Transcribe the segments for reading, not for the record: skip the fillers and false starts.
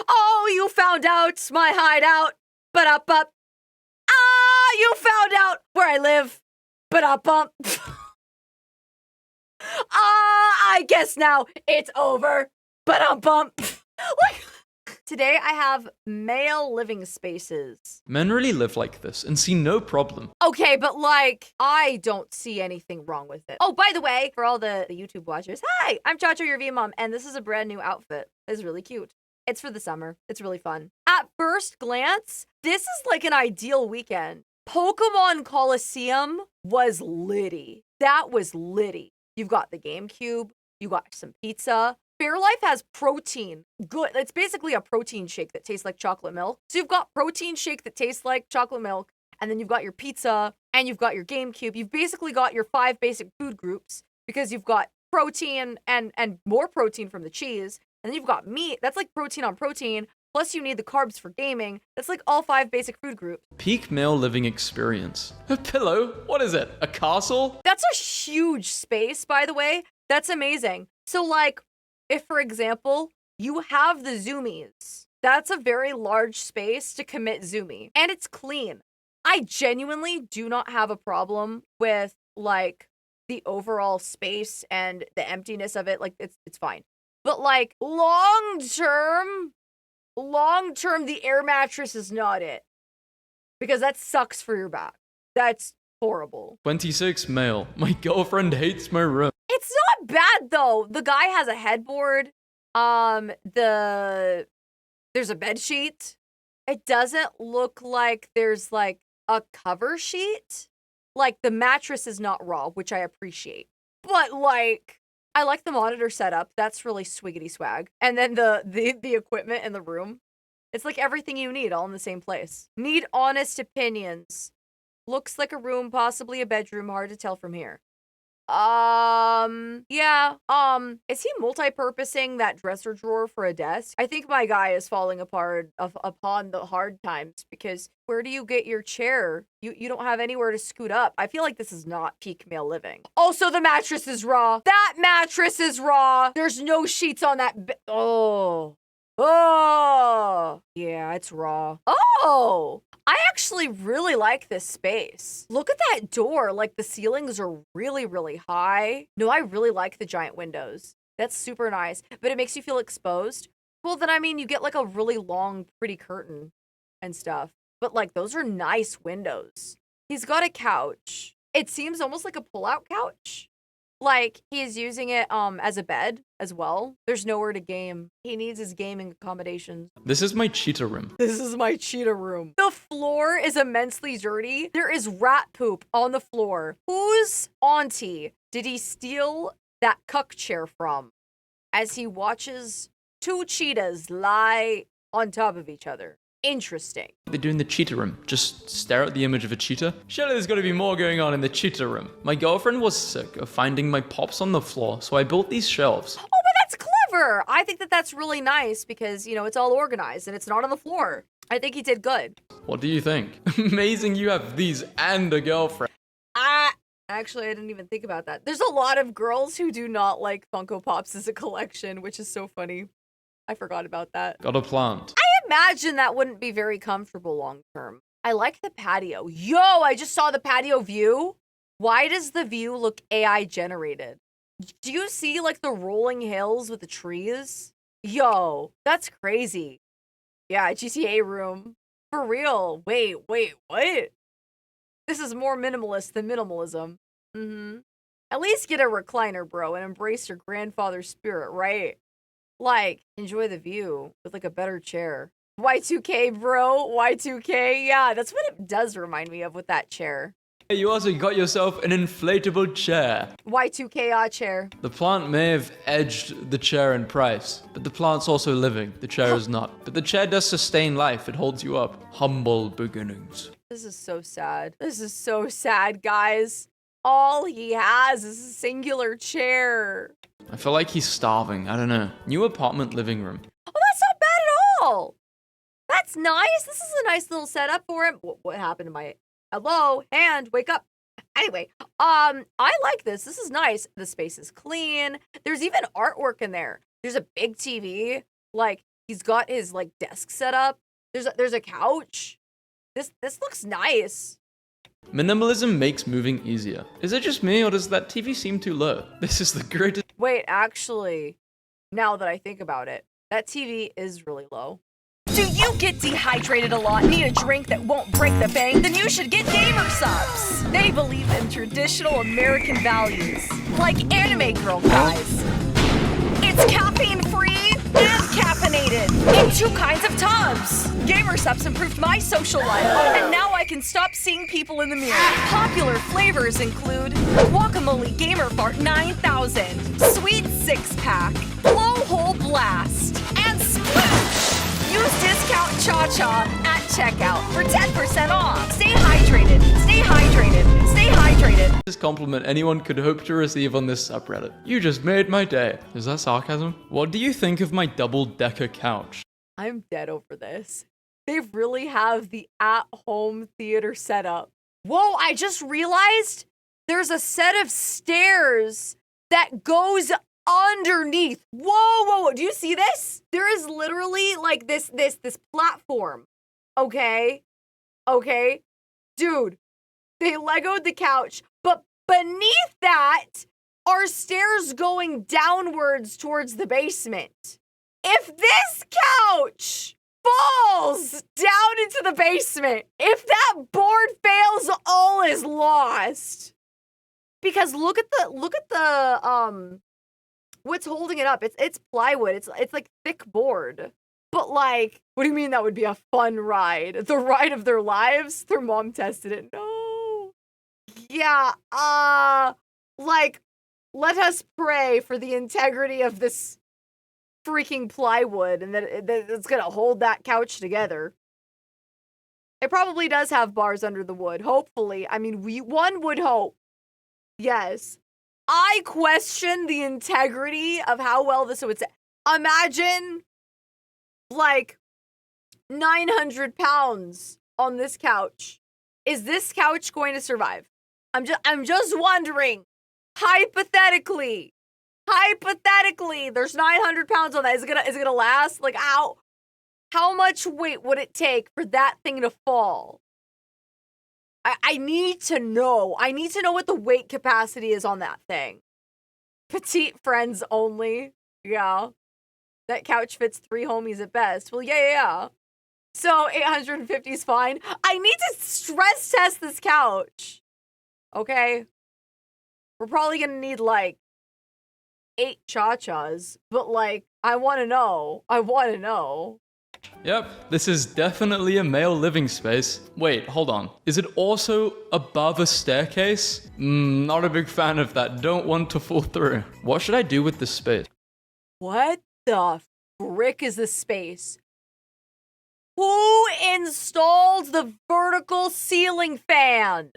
Oh, you found out my hideout. But you found out where I live. But I guess now it's over. But like, today I have male living spaces. Men really live like this and see no problem. Okay, but like, I don't see anything wrong with it. Oh, by the way, for all the YouTube watchers, hi, I'm ChaChaYourVmom, and this is a brand new outfit. It's really cute. It's for the summer. It's really fun. At first glance, this is like an ideal weekend. Pokemon Coliseum was litty. That was litty. You've got the GameCube. You got some pizza. Fairlife has protein. Good. It's basically a protein shake that tastes like chocolate milk. So you've got protein shake that tastes like chocolate milk, and then you've got your pizza, and you've got your GameCube. You've basically got your 5 basic food groups because you've got protein and more protein from the cheese, and then you've got meat. That's like protein on protein. Plus you need the carbs for gaming. That's like all 5 basic food groups. Peak male living experience. A pillow? What is it? A castle? That's a huge space, by the way. That's amazing. So like, if, for example, you have the zoomies, that's a very large space to commit zoomie. And it's clean. I genuinely do not have a problem with, like, the overall space and the emptiness of it. Like, it's fine. But, like, long-term, the air mattress is not it. Because that sucks for your back. That's horrible. 26 male. My girlfriend hates my room. It's not bad though. The guy has a headboard. There's a bed sheet. It doesn't look like there's like a cover sheet. Like the mattress is not raw, which I appreciate. But like, I like the monitor setup. That's really swiggity swag. And then the equipment in the room. It's like everything you need all in the same place. Need honest opinions. Looks like a room, possibly a bedroom. Hard to tell from here. Yeah, is he multi-purposing that dresser drawer for a desk? I think my guy is falling apart upon the hard times because where do you get your chair? You don't have anywhere to scoot up. I feel like this is not peak male living. Also, the mattress is raw. That mattress is raw. There's no sheets on that Oh, yeah, it's raw. Oh, I actually really like this space. Look at that door. Like the ceilings are really, really high. No, I really like the giant windows. That's super nice, but it makes you feel exposed. Well, then, I mean, you get like a really long, pretty curtain and stuff, but like those are nice windows. He's got a couch. It seems almost like a pull-out couch. Like he's using it as a bed as well. There's nowhere to game. He needs his gaming accommodations. This is my cheetah room. This is my cheetah room. The floor is immensely dirty. There is rat poop on the floor. Whose auntie did he steal that cuck chair from as he watches 2 cheetahs lie on top of each other? Interesting. They do in the cheetah room. Just stare at the image of a cheetah. Surely there's got to be more going on in the cheetah room. My girlfriend was sick of finding my pops on the floor, so I built these shelves. Oh, but that's clever. I think that that's really nice because, you know, it's all organized and it's not on the floor. I think he did good. What do you think? Amazing you have these and a girlfriend. Actually, I didn't even think about that. There's a lot of girls who do not like Funko Pops as a collection, which is so funny. I forgot about that. Got a plant. Imagine that wouldn't be very comfortable long term. I like the patio. Yo, I just saw the patio view. Why does the view look AI generated? Do you see like the rolling hills with the trees? Yo, that's crazy. Yeah, GTA room. For real. Wait, what? This is more minimalist than minimalism. At least get a recliner, bro, and embrace your grandfather's spirit, right? Like, enjoy the view with like a better chair. Y2K, bro. Y2K. Yeah, that's what it does remind me of with that chair. Hey, you also got yourself an inflatable chair. Y2K chair. The plant may have edged the chair in price, but the plant's also living. The chair is not. But the chair does sustain life. It holds you up. Humble beginnings. This is so sad. This is so sad, guys. All he has is a singular chair. I feel like he's starving. I don't know. New apartment living room. Oh, that's not bad at all. That's nice. This is a nice little setup for him. What happened to my... Hello, hand, wake up. Anyway, I like this. This is nice. The space is clean. There's even artwork in there. There's a big TV. Like, He's got his like desk set up. There's a couch. This looks nice. Minimalism makes moving easier. Is it just me, or does that TV seem too low? This is the greatest. Wait, actually, now that I think about it, that TV is really low. Do you get dehydrated a lot, need a drink that won't break the bank? Then you should get Gamersupps. They believe in traditional American values, like anime girl guys. It's caffeine-free and caffeinated in 2 kinds of tubs. Gamersupps improved my social life, and now I can stop seeing people in the mirror. Popular flavors include Guacamole Gamer Fart 9000, Sweet 6-Pack, Blowhole Blast, and Sploosh. Use discount ChaCha at checkout for 10% off. Stay hydrated, stay hydrated, stay hydrated. This compliment anyone could hope to receive on this subreddit. You just made my day. Is that sarcasm? What do you think of my double-decker couch? I'm dead over this. They really have the at-home theater setup. Whoa, I just realized there's a set of stairs that goes underneath. Whoa, do you see this? There is literally like this platform. Okay. Dude, they Legoed the couch, but beneath that are stairs going downwards towards the basement. If this couch falls down into the basement, if that board fails, all is lost. Because look at the what's holding it up? It's plywood. It's like thick board. But like, what do you mean that would be a fun ride? The ride of their lives? Their mom tested it. No. Yeah, like, let us pray for the integrity of this freaking plywood and that it's gonna hold that couch together. It probably does have bars under the wood. Hopefully. I mean, one would hope. Yes. I question the integrity of how well this would say. Imagine like 900 pounds on this couch. Is this couch going to survive? I'm just wondering. Hypothetically, there's 900 pounds on that. Is it gonna last? Like how much weight would it take for that thing to fall? I need to know. I need to know what the weight capacity is on that thing. Petite friends only. Yeah. That couch fits 3 homies at best. Well, yeah. So 850 is fine. I need to stress test this couch. Okay. We're probably gonna need like 8 ChaChas, but like, I wanna know. Yep, this is definitely a male living space. Wait, hold on. Is it also above a staircase? Not a big fan of that. Don't want to fall through. What should I do with this space? What the frick is this space? Who installed the vertical ceiling fan?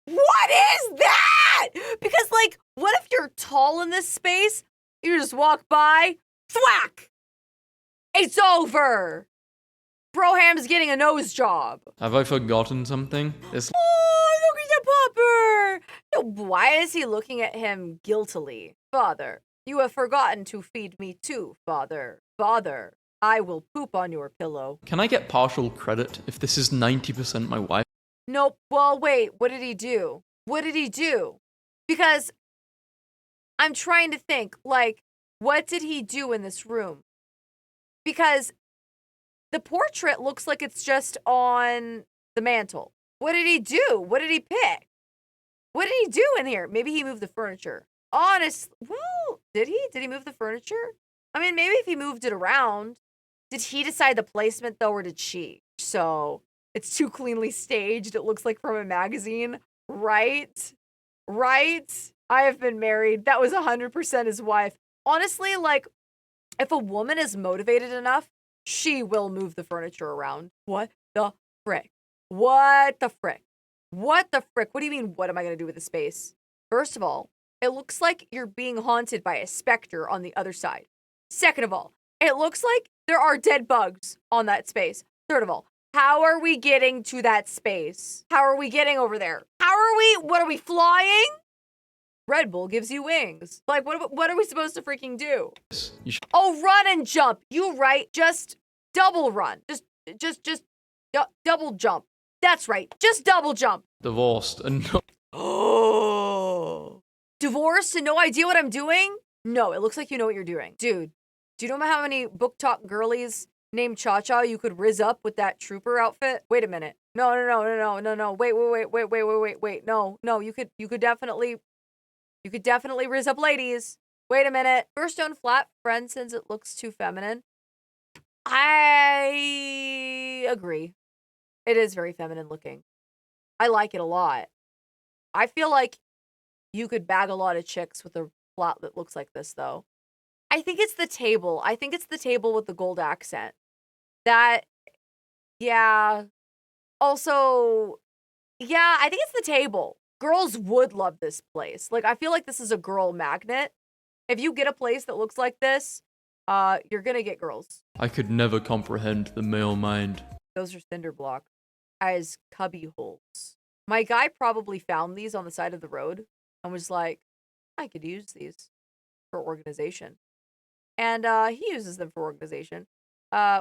What is that? Because like, what if you're tall in this space? You just walk by, thwack! It's over! Broham's getting a nose job. Have I forgotten something? Oh, look at the pupper! No, why is he looking at him guiltily? Father, you have forgotten to feed me too, father. Father, I will poop on your pillow. Can I get partial credit if this is 90% my wife? Nope. Well, wait, what did he do? Because I'm trying to think, like, what did he do in this room? Because the portrait looks like it's just on the mantle. What did he do? What did he pick? What did he do in here? Maybe he moved the furniture. Well, did he? Did he move the furniture? I mean, maybe if he moved it around. Did he decide the placement, though, or did she? So it's too cleanly staged. It looks like from a magazine. Right? I have been married. That was 100% his wife. Honestly, like, if a woman is motivated enough, she will move the furniture around. What the frick? What the frick? What do you mean, what am I going to do with the space? First of all, it looks like you're being haunted by a specter on the other side. Second of all, it looks like there are dead bugs on that space. Third of all, how are we getting to that space? How are we getting over there? What are we flying? Red Bull gives you wings. Like, what are we supposed to freaking do? You should Oh, run and jump. You right. Just double run. Just double jump. That's right. Just double jump. divorced and no. Oh. Divorced and no idea what I'm doing? No, it looks like you know what you're doing. Dude, do you know how many book talk girlies named ChaCha you could rizz up with that trooper outfit? Wait a minute. No. Wait. No, you could definitely rizz up ladies. Wait a minute. First stone flat friend since it looks too feminine. I agree. It is very feminine looking. I like it a lot. I feel like you could bag a lot of chicks with a flat that looks like this, though. I think it's the table. I think it's the table with the gold accent. That, yeah. Also, yeah, I think it's the table. Girls would love this place. Like, I feel like this is a girl magnet. If you get a place that looks like this, you're gonna get girls. I could never comprehend the male mind. Those are cinder blocks as cubby holes. My guy probably found these on the side of the road and was like, I could use these for organization. And he uses them for organization.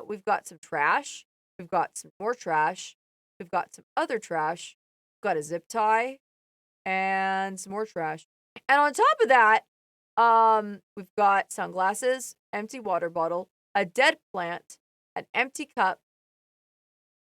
We've got some trash. We've got some more trash. We've got some other trash. We've got a zip tie and some more trash. And on top of that, we've got sunglasses, empty water bottle, a dead plant, an empty cup,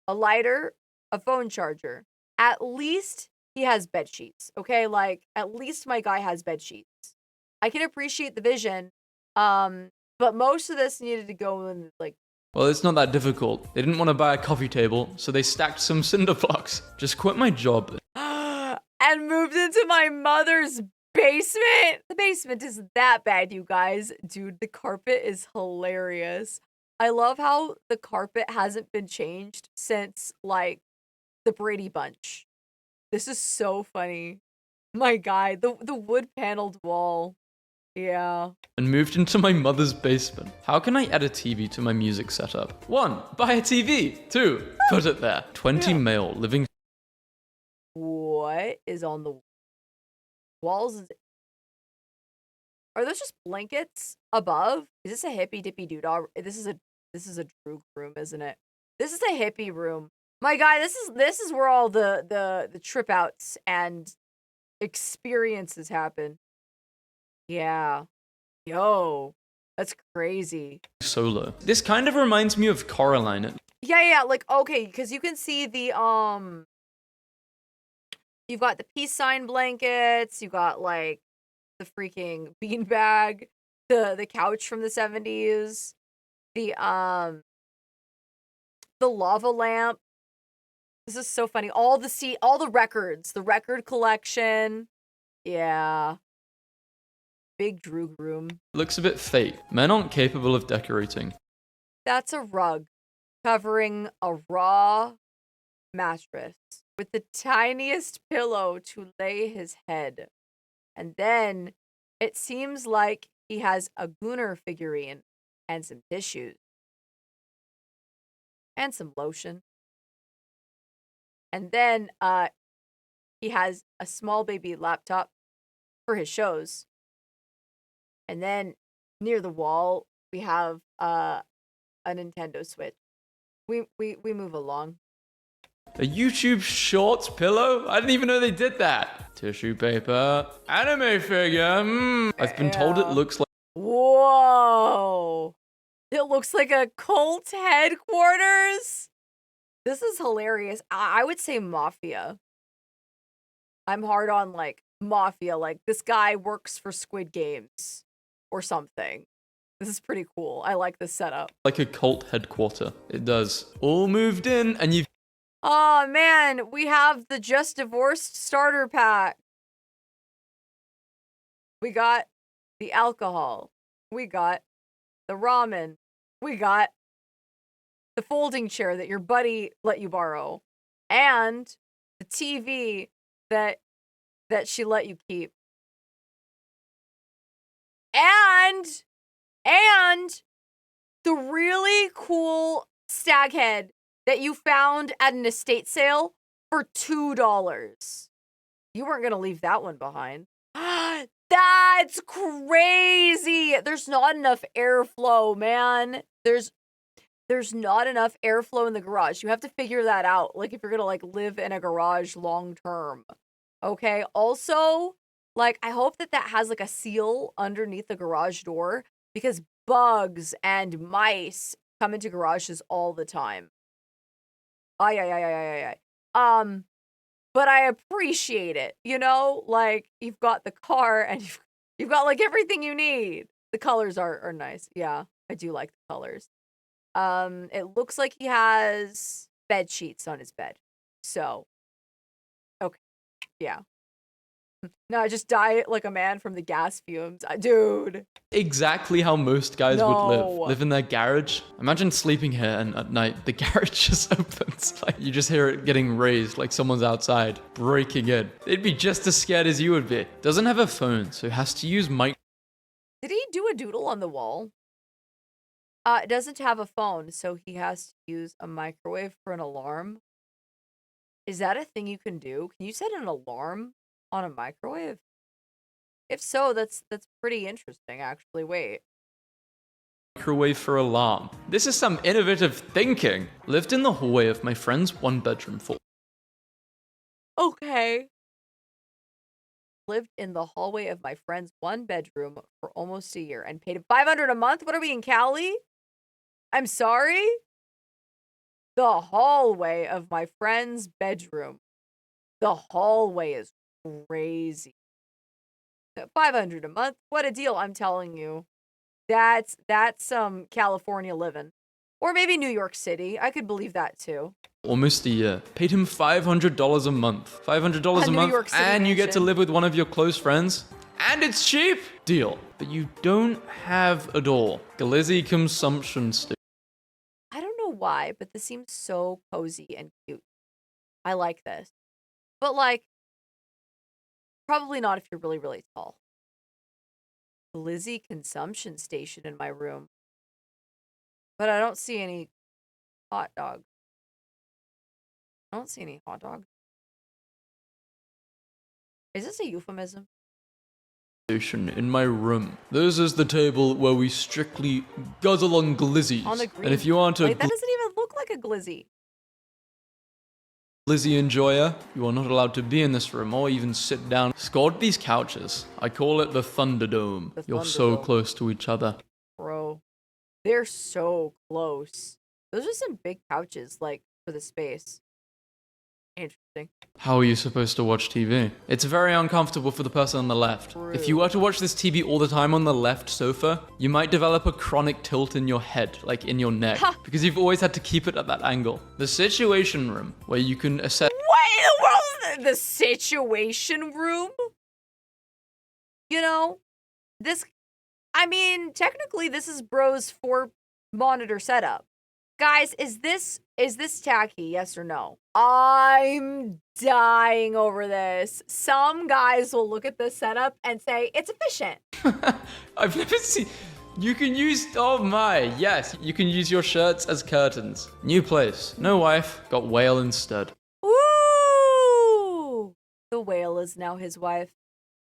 a lighter, a phone charger. At least he has bed sheets, okay? Like, at least my guy has bed sheets. I can appreciate the vision, but most of this needed to go in, like... Well, it's not that difficult. They didn't want to buy a coffee table, so they stacked some cinder blocks. Just quit my job. And moved into my mother's basement? The basement isn't that bad, you guys. Dude, the carpet is hilarious. I love how the carpet hasn't been changed since, like, the Brady Bunch. This is so funny. My guy, the wood paneled wall. Yeah. And moved into my mother's basement. How can I add a TV to my music setup? 1. Buy a TV. 2. Put it there. 20 male living. What is on the walls? Are those just blankets above? Is this a hippie dippy doodah? This is a droog room, isn't it? This is a hippie room. My guy, this is where all the trip outs and experiences happen. Yeah. Yo. That's crazy. Solo. This kind of reminds me of Coraline. Yeah, like, okay, because you can see the, you've got the peace sign blankets, you got, like, the freaking beanbag, the couch from the 70s, the lava lamp. This is so funny. All the records, the record collection. Yeah. Big droog room. Looks a bit fake. Men aren't capable of decorating. That's a rug covering a raw mattress with the tiniest pillow to lay his head. And then it seems like he has a Gooner figurine and some tissues and some lotion. And then he has a small baby laptop for his shows. And then near the wall, we have a Nintendo Switch. We move along. A YouTube Shorts pillow? I didn't even know they did that. Tissue paper. Anime figure. I've been told it looks like... Whoa. It looks like a cult headquarters. This is hilarious. I would say Mafia. I'm hard on, like, Mafia. Like, this guy works for Squid Games or something. This is pretty cool. I like this setup. Like a cult headquarter. It does. All moved in and you've... Oh, man. We have the Just Divorced starter pack. We got the alcohol. We got the ramen. We got the folding chair that your buddy let you borrow. And the TV that she let you keep. And the really cool stag head that you found at an estate sale for $2. You weren't going to leave that one behind. That's crazy. There's not enough airflow, man. There's not enough airflow in the garage. You have to figure that out. Like if you're gonna like live in a garage long term. Okay. Also, like I hope that has like a seal underneath the garage door because bugs and mice come into garages all the time. Ay. But I appreciate it, you know? Like, you've got the car and you've got, like, everything you need. The colors are nice. Yeah, I do like the colors. It looks like he has bed sheets on his bed. So, okay, yeah. No, I just die like a man from the gas fumes. Dude. Exactly how most guys would No. live in their garage. Imagine sleeping here and at night the garage just opens. Like you just hear it getting raised like someone's outside, breaking in. They'd be just as scared as you would be. Doesn't have a phone, so has to use mic. Did he do a doodle on the wall? It doesn't have a phone, so he has to use a microwave for an alarm. Is that a thing you can do? Can you set an alarm on a microwave? If so, that's pretty interesting, actually. Wait. Microwave for alarm. This is some innovative thinking. Lived in the hallway of my friend's one-bedroom for. Okay. Lived in the hallway of my friend's one bedroom for almost a year and paid $500 a month. What are we in Cali? I'm sorry? The hallway of my friend's bedroom. The hallway is crazy. $500 a month. What a deal, I'm telling you. That's some California living. Or maybe New York City. I could believe that too. Almost a year. Paid him $500 a month. $500 a month, and you get to live with one of your close friends. And it's cheap! Deal. But you don't have a door. Glizzy consumption stick. I don't know why, but this seems so cozy and cute. I like this. But like, probably not if you're really, really tall. Glizzy consumption station in my room. But I don't see any hot dogs. I don't see any hot dogs. Is this a euphemism? In my room. This is the table where we strictly guzzle on glizzies. On the green. And if you aren't a that doesn't even look like a glizzy. glizzy enjoyer, you are not allowed to be in this room or even sit down. Scored these couches. I call it the Thunderdome. You're so close to each other. Bro, they're so close. Those are some big couches, like, for the space. Interesting. How are you supposed to watch TV? It's very uncomfortable for the person on the left. True. If you were to watch this TV all the time on the left sofa, you might develop a chronic tilt in your head, like in your neck, because you've always had to keep it at that angle. The Situation Room, where you can assess— What in the world is the Situation Room? You know, I mean, technically this is bro's 4-monitor setup. Guys, is this tacky, yes or no? I'm dying over this. Some guys will look at this setup and say, it's efficient. I've never seen— You can use— oh my, yes, you can use your shirts as curtains. New place, no wife, got whale instead. Ooh! The whale is now his wife.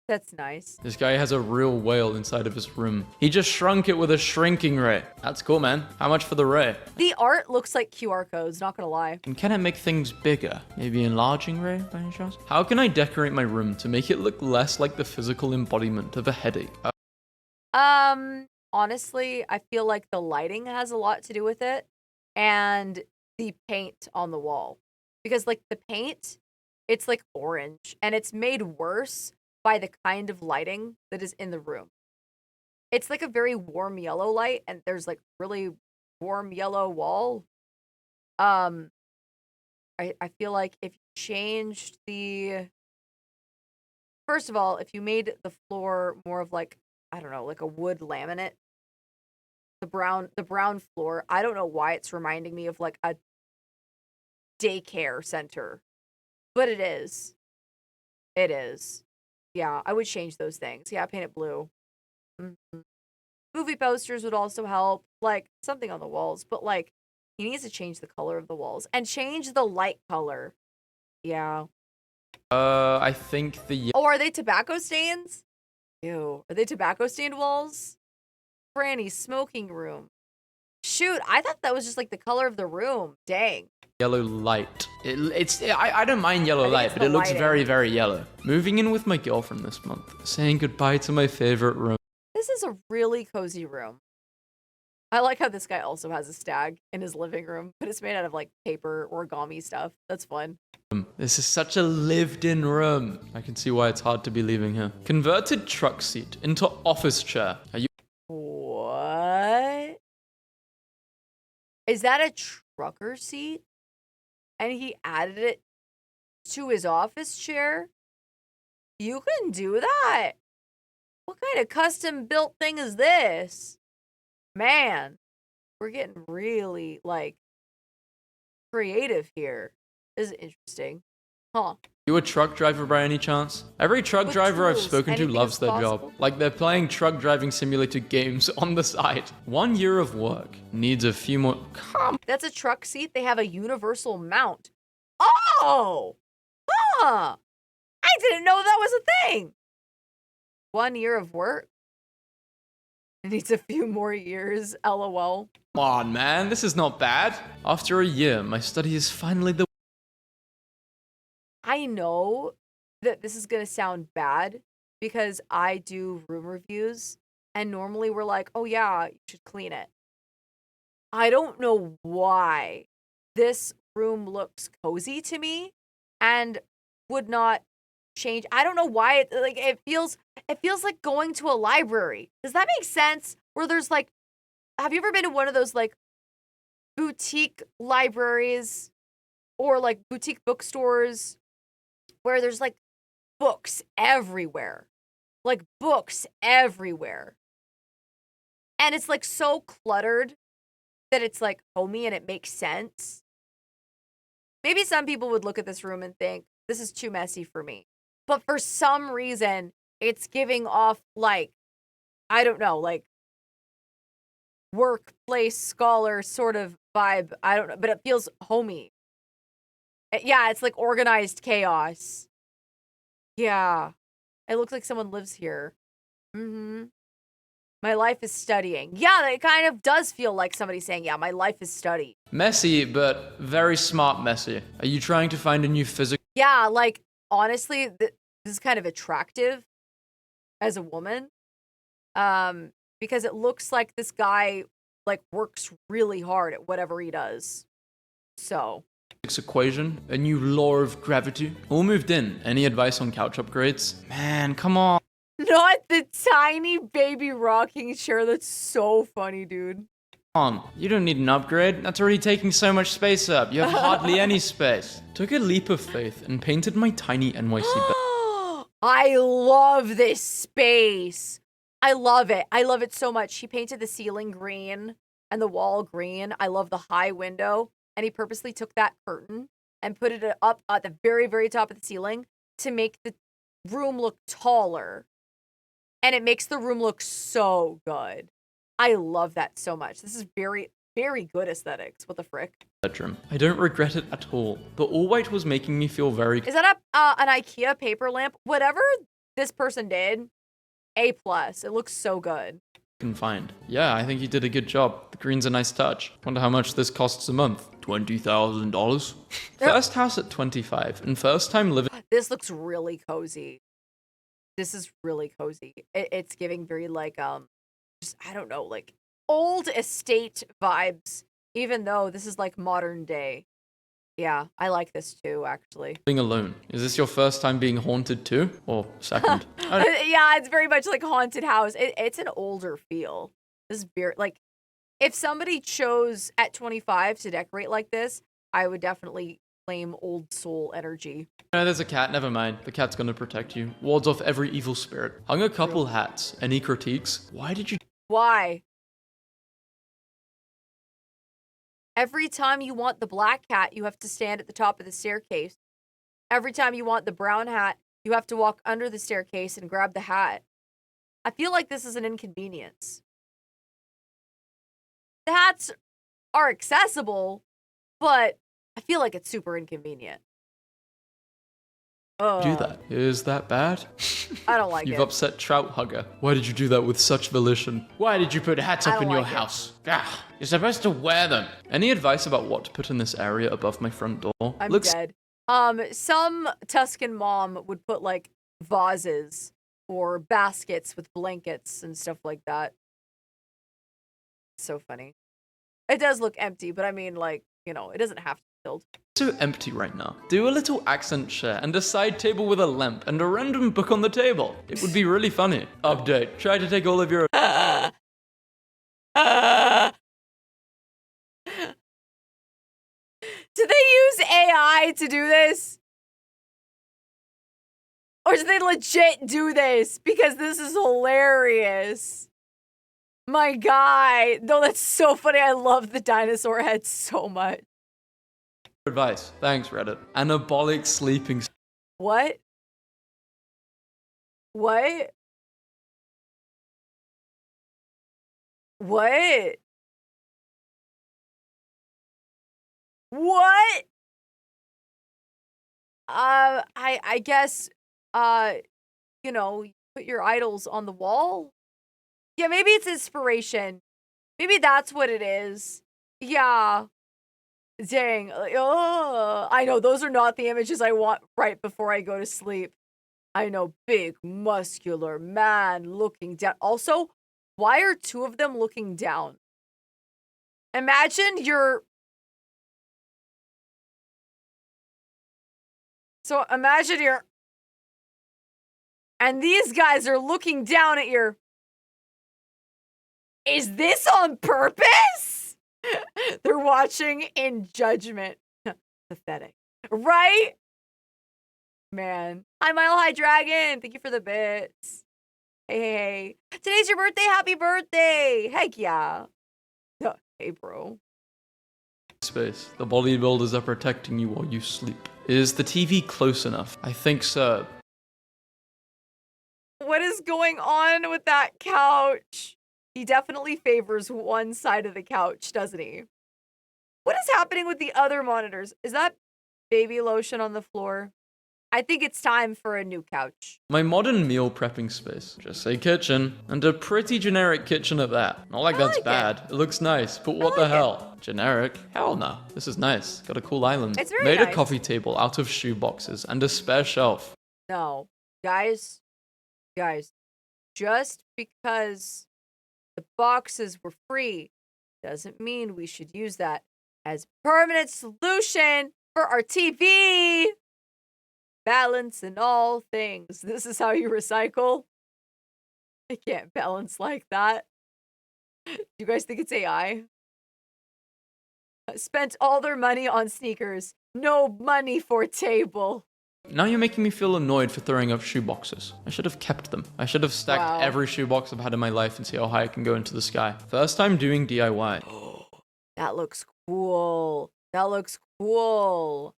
That's nice. This guy has a real whale inside of his room. He just shrunk it with a shrinking ray. That's cool, man. How much for the ray? The art looks like QR codes, not gonna lie. And can it make things bigger? Maybe enlarging ray, by any chance? How can I decorate my room to make it look less like the physical embodiment of a headache? Honestly, I feel like the lighting has a lot to do with it, and the paint on the wall. Because, like, the paint, it's, like, orange, and it's made worse by the kind of lighting that is in the room. It's like a very warm yellow light, and there's like really warm yellow wall. I feel like if you changed first of all, if you made the floor more of like, I don't know, like a wood laminate, the brown floor, I don't know why it's reminding me of like a daycare center, but it is. It is. Yeah, I would change those things. Yeah, paint it blue. Mm-hmm. Movie posters would also help. Like, something on the walls. But, like, he needs to change the color of the walls. And change the light color. Yeah. I think the— Oh, are they tobacco stains? Ew. Are they tobacco stained walls? Franny's smoking room. Shoot, I thought that was just like the color of the room. Dang. Yellow light. I don't mind yellow light, but it looks very, very yellow. Moving in with my girlfriend this month. Saying goodbye to my favorite room. This is a really cozy room. I like how this guy also has a stag in his living room, but it's made out of like paper origami stuff. That's fun. This is such a lived-in room. I can see why it's hard to be leaving here. Converted truck seat into office chair. Are you? What? Is that a trucker seat? And he added it to his office chair? You can do that? What kind of custom built thing is this? Man, we're getting really, like, creative here. This is interesting. Huh. You a truck driver by any chance? Every truck driver I've spoken to loves their job. Like they're playing truck driving simulator games on the side. 1 year of work needs a few more. That's a truck seat. They have a universal mount. Oh! Huh! I didn't know that was a thing. 1 year of work needs a few more years, lol. Come on, man. This is not bad. After a year, my study is finally the. I know that this is going to sound bad because I do room reviews and normally we're like, oh yeah, you should clean it. I don't know why this room looks cozy to me and would not change. I don't know why it feels like going to a library. Does that make sense? Where there's like, have you ever been to one of those like boutique libraries or like boutique bookstores where there's like books everywhere, like books everywhere. And it's like so cluttered that it's like homey and it makes sense. Maybe some people would look at this room and think, this is too messy for me. But for some reason, it's giving off like, I don't know, like workplace scholar sort of vibe. I don't know, but it feels homey. Yeah, it's like organized chaos. Yeah. It looks like someone lives here. Mm-hmm. My life is studying. Yeah, it kind of does feel like somebody saying, yeah, my life is study. Messy, but very smart messy. Are you trying to find a new physical? Yeah, like, honestly, this is kind of attractive as a woman. Because it looks like this guy, like, works really hard at whatever he does. So. Equation, a new law of gravity. All moved in. Any advice on couch upgrades? Man, come on. Not the tiny baby rocking chair. That's so funny, dude. Come on, you don't need an upgrade. That's already taking so much space up. You have hardly any space. Took a leap of faith and painted my tiny NYC bed. I love this space. I love it. I love it so much. He painted the ceiling green and the wall green. I love the high window. And he purposely took that curtain and put it up at the very, very top of the ceiling to make the room look taller. And it makes the room look so good. I love that so much. This is very, very good aesthetics. What the frick? Bedroom. I don't regret it at all. The all white was making me feel very. Is that an IKEA paper lamp? Whatever this person did, A+. It looks so good. Confined. Yeah, I think you did a good job. The green's a nice touch. Wonder how much this costs a month. $20,000. First house at 25 and first time living. This looks really cozy. This is really cozy. It's giving very like just I don't know, like old estate vibes, even though this is like modern day. Yeah, I like this too, actually. Living alone. Is this your first time being haunted too? Or second? Yeah, it's very much like haunted house. It's an older feel. This is very, like, if somebody chose at 25 to decorate like this, I would definitely claim old soul energy. No, there's a cat. Never mind. The cat's gonna protect you. Wards off every evil spirit. Hung a couple hats. Any critiques? Why did you... Why? Every time you want the black hat, you have to stand at the top of the staircase. Every time you want the brown hat, you have to walk under the staircase and grab the hat. I feel like this is an inconvenience. The hats are accessible, but I feel like it's super inconvenient. Do that. Is that bad? I don't like it. You've upset Trout Hugger. Why did you do that with such volition? Why did you put hats up in your house? Ah, you're supposed to wear them. Any advice about what to put in this area above my front door? I'm dead. Some Tuscan mom would put like vases or baskets with blankets and stuff like that. So funny. It does look empty, but I mean, like, you know, it doesn't have to be filled. So empty right now. Do a little accent chair and a side table with a lamp and a random book on the table. It would be really funny. Update. Try to take all of your... Did they use AI to do this? Or did they legit do this? Because this is hilarious. My guy. No, that's so funny. I love the dinosaur head so much. Advice. Thanks, Reddit. Anabolic sleeping. What? What? What? What? I guess, you know, put your idols on the wall. Yeah, maybe it's inspiration. Maybe that's what it is. Yeah. Dang. Oh, I know those are not the images I want right before I go to sleep. I know, big, muscular man looking down. Also, why are two of them looking down? Imagine you're... So imagine you're... And these guys are looking down at your... Is this on purpose? They're watching in judgment. Pathetic. Right? Man. Hi, Mile High Dragon. Thank you for the bits. Hey. Today's your birthday. Happy birthday. Heck yeah. Hey, bro. Space. The bodybuilders are protecting you while you sleep. Is the TV close enough? I think so. What is going on with that couch? He definitely favors one side of the couch, doesn't he? What is happening with the other monitors? Is that baby lotion on the floor? I think it's time for a new couch. My modern meal prepping space. Just say kitchen. And a pretty generic kitchen at that. Not like that's bad. It looks nice, but what the hell? Generic? Hell no. This is nice. Got a cool island. It's very nice. Made a nice. coffee table out of shoe boxes and a spare shelf. No. Guys, just because the boxes were free doesn't mean we should use that as permanent solution for our TV. Balance in all things. This is how you recycle. I can't balance like that. Do you guys think it's AI? Spent all their money on sneakers. No money for table. Now you're making me feel annoyed for throwing up shoe boxes. I should have kept them. I should have stacked every shoe box I've had in my life and see how high I can go into the sky. First time doing DIY. Oh, that looks cool. That looks cool.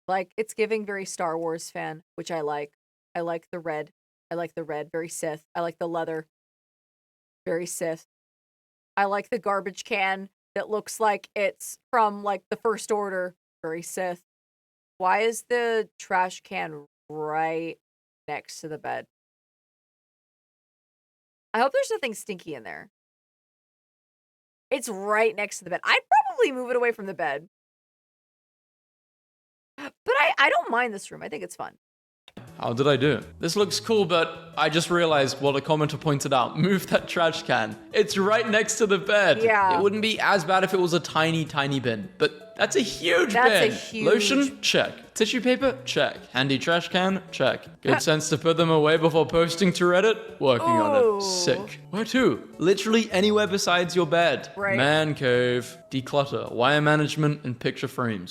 Like, it's giving very Star Wars fan, which I like. I like the red. I like the red. Very Sith. I like the leather. Very Sith. I like the garbage can that looks like it's from, like, the First Order. Very Sith. Why is the trash can right next to the bed? I hope there's nothing stinky in there. It's right next to the bed. I'd probably move it away from the bed. But I don't mind this room. I think it's fun. How did I do? This looks cool, but I just realized what a commenter pointed out. Move that trash can. It's right next to the bed. Yeah. It wouldn't be as bad if it was a tiny, tiny bin, but that's a huge bin. That's a huge... Lotion? Check. Tissue paper? Check. Handy trash can? Check. Good sense to put them away before posting to Reddit? Working on it. Sick. Where to? Literally anywhere besides your bed. Right. Man cave. Declutter. Wire management and picture frames.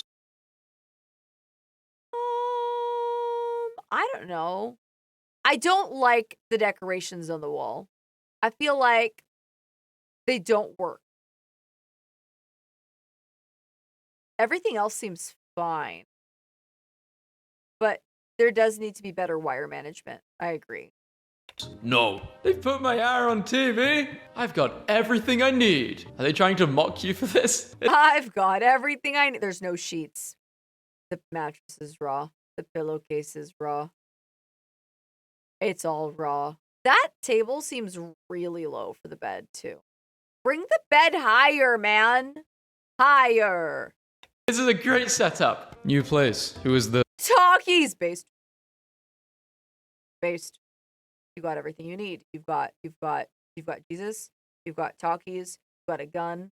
I don't know. I don't like the decorations on the wall. I feel like they don't work. Everything else seems fine. But there does need to be better wire management. I agree. No. They put my hair on TV? I've got everything I need. Are they trying to mock you for this? I've got everything I need. There's no sheets. The mattress is raw. The pillowcase is raw. It's all raw. That table seems really low for the bed, too. Bring the bed higher, man. Higher. This is a great setup. New place. Who is the talkies? Based. You got everything you need. You've got Jesus. You've got talkies. You've got a gun.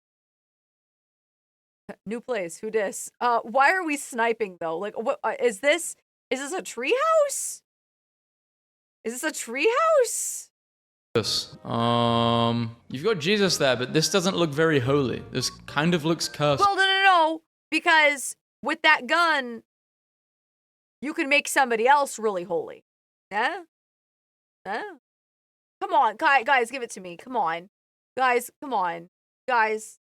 New place. Who dis? Why are we sniping though? Like, what is this? Is this a treehouse? Is this a treehouse? this? You've got Jesus there, but this doesn't look very holy. This kind of looks cursed. Well, no. Because with that gun, you can make somebody else really holy. Yeah? Yeah? Come on, guys, give it to me. Come on. Guys, come on. Guys.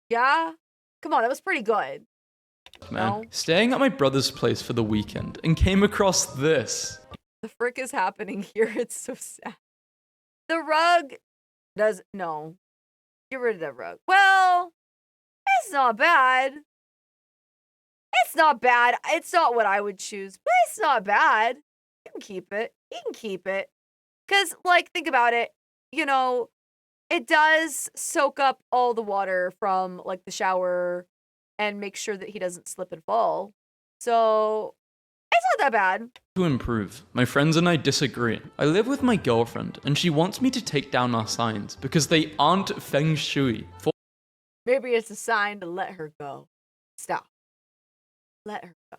Yeah? Come on, that was pretty good. Man, No? staying at my brother's place for the weekend and came across this. The frick is happening here? It's so sad. The rug does... No. Get rid of the rug. Well, it's not bad. It's not bad. It's not what I would choose, but it's not bad. You can keep it. You can keep it. Because, like, think about it. You know, it does soak up all the water from, like, the shower and make sure that he doesn't slip and fall. So, it's not that bad. To improve, my friends and I disagree. I live with my girlfriend, and she wants me to take down our signs because they aren't feng shui. Maybe it's a sign to let her go. Stop. Let her go.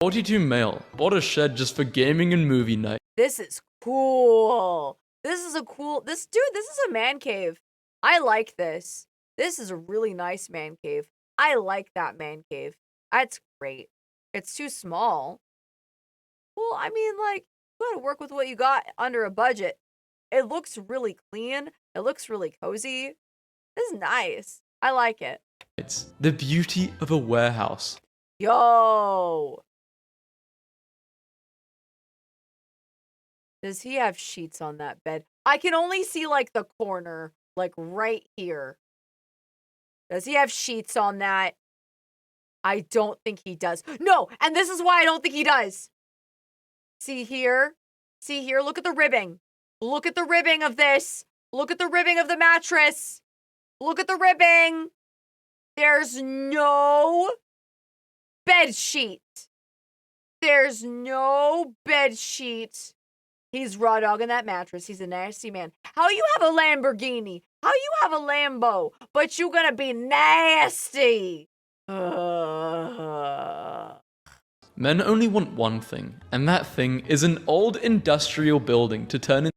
42 male. Bought a shed just for gaming and movie night. This is cool. This is a cool... This is a man cave. I like this. This is a really nice man cave. I like that man cave. That's great. It's too small. Well, I mean, like, you gotta work with what you got under a budget. It looks really clean. It looks really cozy. This is nice. I like it. It's the beauty of a warehouse. Yo! Does he have sheets on that bed? I can only see, like, the corner, like, right here. Does he have sheets on that? I don't think he does. No! And this is why I don't think he does. See here? See here? Look at the ribbing. Look at the ribbing of this. Look at the ribbing of the mattress. Look at the ribbing. There's no bed sheet. There's no bed sheet. He's raw dogging that mattress. He's a nasty man. How you have a Lamborghini? How you have a Lambo? But you gonna be nasty. Men only want one thing, and that thing is an old industrial building to turn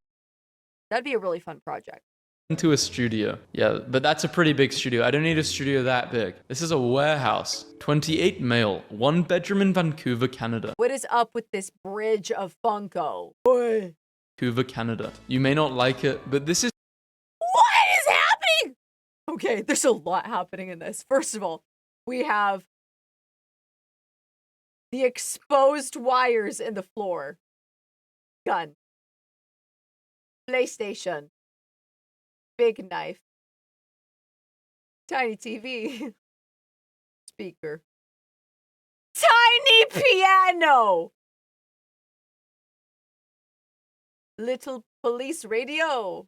That'd be a really fun project. into a studio. Yeah, but that's a pretty big studio. I don't need a studio that big. This is a warehouse. 28 male, 1 bedroom in Vancouver, Canada. What is up with this bridge of Funko? Boy. Vancouver, Canada. You may not like it, but this is... What is happening? Okay, there's a lot happening in this. First of all, we have the exposed wires in the floor. Gun. PlayStation. Big knife. Tiny TV. Speaker. Tiny piano! Little police radio.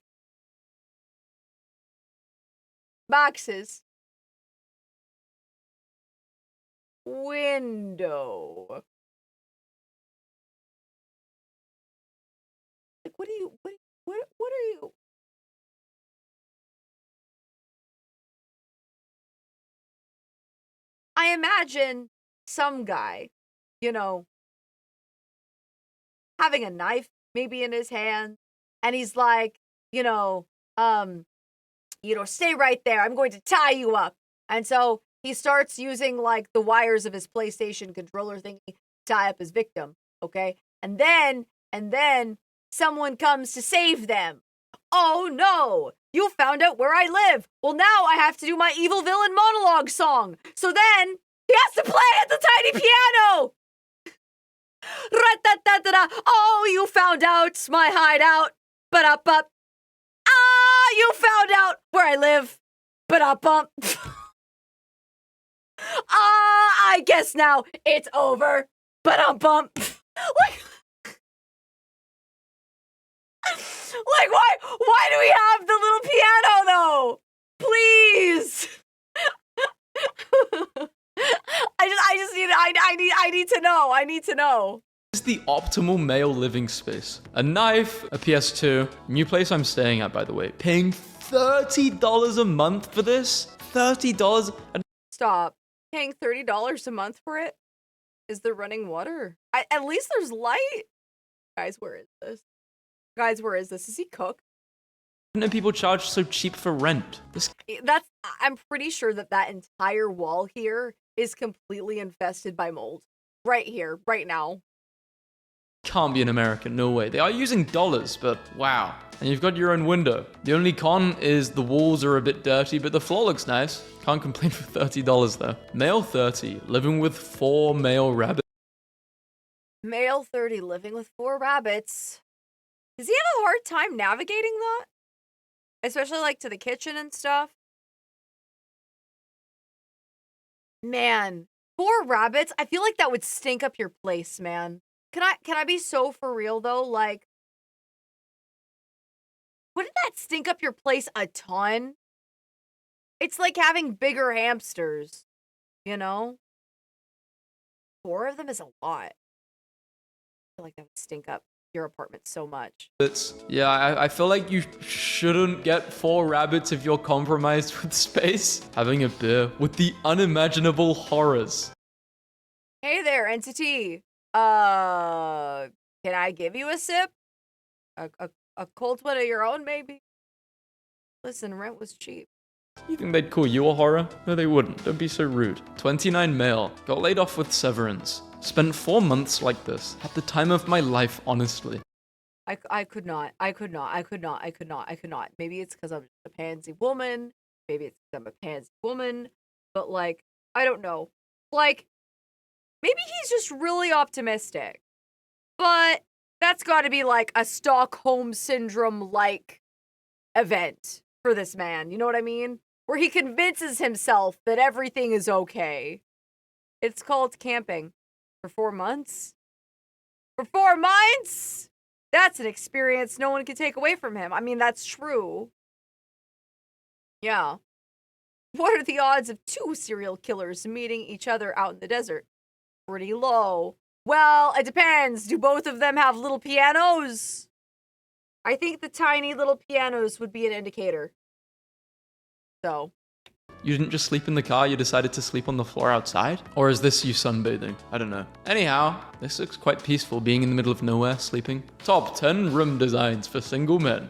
Boxes. Window. Like, what are you... What are you... I imagine some guy, you know, having a knife maybe in his hand, and he's like, stay right there. I'm going to tie you up. And so he starts using like the wires of his PlayStation controller thingy to tie up his victim, okay? And then someone comes to save them. Oh no! You found out where I live. Well, now I have to do my evil villain monologue song. So then he has to play at the tiny piano. Ra-da-da-da-da. Oh, you found out my hideout. Ba-da-ba. Ah, you found out where I live. Ba-da-bum. I guess now it's over. But bump. Like why do we have the little piano though? Please. I need to know. I need to know. This is the optimal male living space. A knife, a PS2, new place I'm staying at, by the way. Paying $30 a month for this? $30? Stop. Paying $30 a month for it? Is there running water? At least there's light. Guys, where is this? Guys, where is this? Is he cooked? Why do people charge so cheap for rent? I'm pretty sure that entire wall here is completely infested by mold. Right here, right now. Can't be in America, no way. They are using dollars, but wow. And you've got your own window. The only con is the walls are a bit dirty, but the floor looks nice. Can't complain for $30 though. Male 30, living with 4 male rabbits. Male 30, living with 4 rabbits. Does he have a hard time navigating that? Especially like to the kitchen and stuff? Man, 4 rabbits? I feel like that would stink up your place, man. Can I be so for real though? Like, wouldn't that stink up your place a ton? It's like having bigger hamsters, you know? 4 of them is a lot. I feel like that would stink up your apartment so much. Yeah, I feel like you shouldn't get 4 rabbits if you're compromised with space. Having a beer with the unimaginable horrors. Hey there, entity. Can I give you a sip? A cold one of your own, maybe? Listen, rent was cheap. You think they'd call you a horror? No, they wouldn't. Don't be so rude. 29 male. Got laid off with severance. Spent 4 months like this. Had the time of my life, honestly. I could not. Maybe it's because I'm just a pansy woman. Maybe it's because I'm a pansy woman. But, like, I don't know. Like, maybe he's just really optimistic. But that's got to be, like, a Stockholm Syndrome-like event for this man. You know what I mean? Where he convinces himself that everything is okay. It's called camping. For 4 months? For 4 months? That's an experience no one can take away from him. I mean, that's true. Yeah. What are the odds of 2 serial killers meeting each other out in the desert? Pretty low. Well, it depends. Do both of them have little pianos? I think the tiny little pianos would be an indicator. So. You didn't just sleep in the car, you decided to sleep on the floor outside? Or is this you sunbathing? I don't know. Anyhow, this looks quite peaceful, being in the middle of nowhere, sleeping. Top 10 room designs for single men.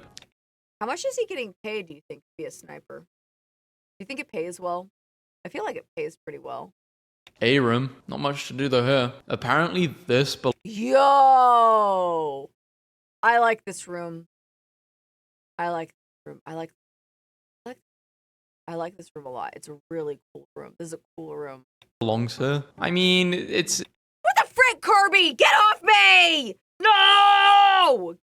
How much is he getting paid, do you think, to be a sniper? Do you think it pays well? I feel like it pays pretty well. A room, not much to do though here. Apparently this, Yo! I like this room. I like this room. I like this room a lot. It's a really cool room. This is a cool room. Belongs here. I mean, it's... What the frick, Kirby? Get off me! No!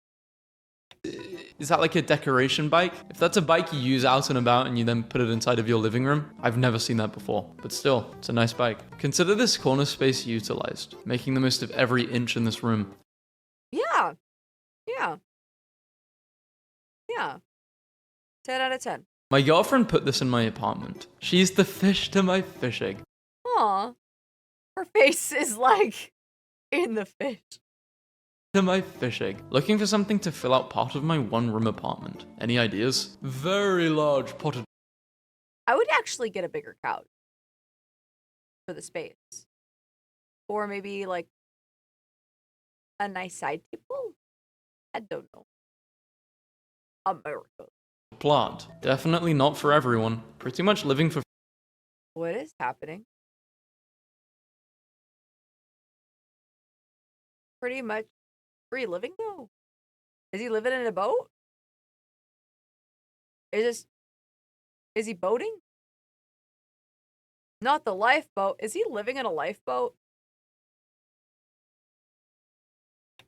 Is that like a decoration bike? If that's a bike you use out and about and you then put it inside of your living room, I've never seen that before. But still, it's a nice bike. Consider this corner space utilized, making the most of every inch in this room. Yeah. 10 out of 10. My girlfriend put this in my apartment. She's the fish to my fish egg. Aw. Her face is like in the fish. To my fish egg. Looking for something to fill out part of my 1-room apartment. Any ideas? Very large potted. I would actually get a bigger couch for the space. Or maybe like a nice side table? I don't know. America. Plant. Definitely not for everyone. Pretty much living for... What is happening? Pretty much free living though. Is he living in a boat? Is he boating? Not the lifeboat. Is he living in a lifeboat?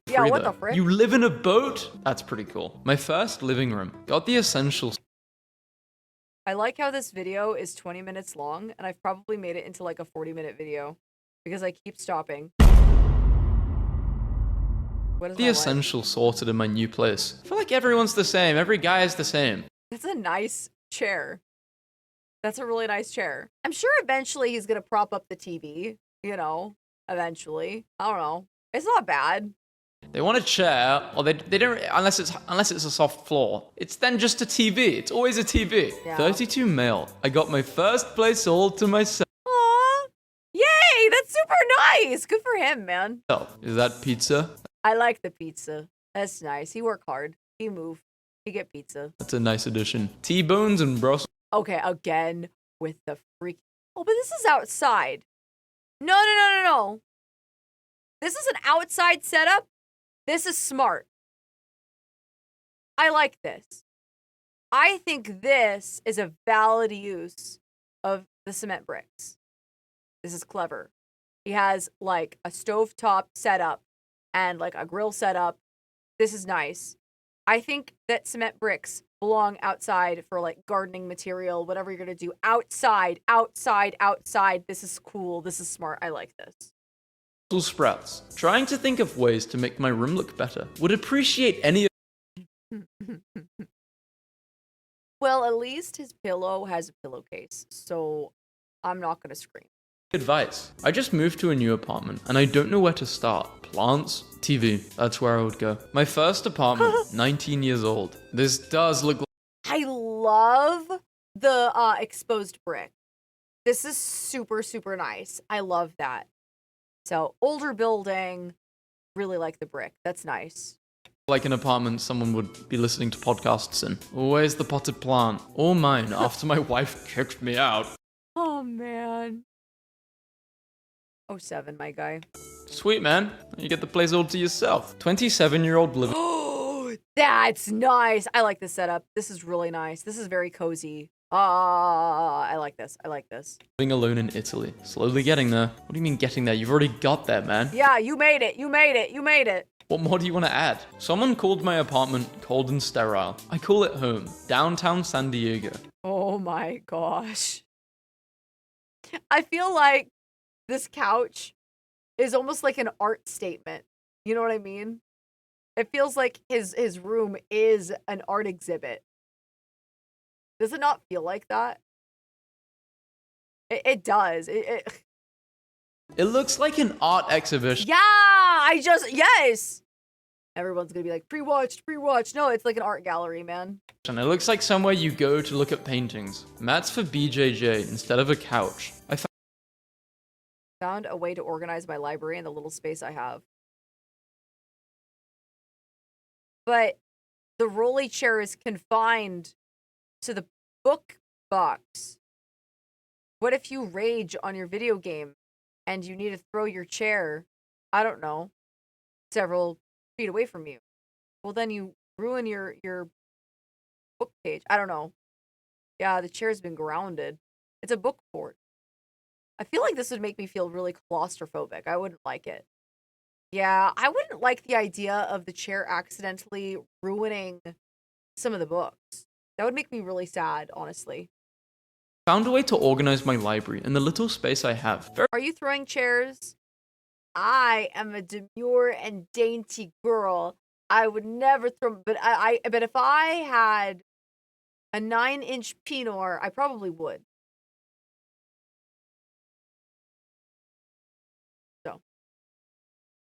Yeah, what the frick? You live in a boat? That's pretty cool. My first living room. Got the essentials. I like how this video is 20 minutes long, and I've probably made it into like a 40-minute video because I keep stopping. What is The my essential sorted in my new place. I feel like everyone's the same. Every guy is the same. That's a nice chair. That's a really nice chair. I'm sure eventually he's gonna prop up the TV, you know, eventually. I don't know. It's not bad. They want a chair, or they don't, unless it's a soft floor. It's then just a TV. It's always a TV. Yeah. 32 male. I got my first place all to myself. Aw. Yay, that's super nice. Good for him, man. Is that pizza? I like the pizza. That's nice. He worked hard. He moved. He get pizza. That's a nice addition. T-bones and Brussels. Okay, again with the freak. Oh, but this is outside. No. This is an outside setup. This is smart. I like this. I think this is a valid use of the cement bricks. This is clever. He has like a stovetop setup and like a grill setup. This is nice. I think that cement bricks belong outside for like gardening material, whatever you're going to do. Outside. This is cool. This is smart. I like this. Sprouts. Trying to think of ways to make my room look better. Would appreciate any Well, at least his pillow has a pillowcase, so I'm not going to scream. advice. I just moved to a new apartment and I don't know where to start. Plants, TV. That's where I would go. My first apartment, 19 years old. This does look like I love the exposed brick. This is super, super nice. I love that. So, older building, really like the brick. That's nice. an apartment someone would be listening to podcasts in. Where's the potted plant? Or mine after my wife kicked me out. Oh, man. 07, my guy. Sweet, man. You get the place all to yourself. 27-year-old living Oh, that's nice. I like this setup. This is really nice. This is very cozy. I like this. I like this. alone in Italy. Slowly getting there. What do you mean getting there? You've already got there, man. Yeah, you made it. You made it. You made it. What more do you want to add? Someone called my apartment cold and sterile. I call it home. Downtown San Diego. Oh my gosh. I feel like this couch is almost like an art statement. You know what I mean? It feels like his room is an art exhibit. Does it not feel like that? It does. It looks like an art exhibition. Yeah, yes. Everyone's gonna be like, pre-watched. No, it's like an art gallery, man. And it looks like somewhere you go to look at paintings. Mats for BJJ instead of a couch. I Found a way to organize my library in the little space I have. But the rolly chair is confined to the book box. What if you rage on your video game and you need to throw your chair, I don't know, several feet away from you? Well, then you ruin your book page. I don't know. Yeah, the chair's been grounded. It's a book fort. I feel like this would make me feel really claustrophobic. I wouldn't like it. Yeah, I wouldn't like the idea of the chair accidentally ruining some of the books. That would make me really sad, honestly. found a way to organize my library in the little space I have. Are you throwing chairs? I am a demure and dainty girl. I would never throw, but but if I had a 9-inch Pinot, I probably would.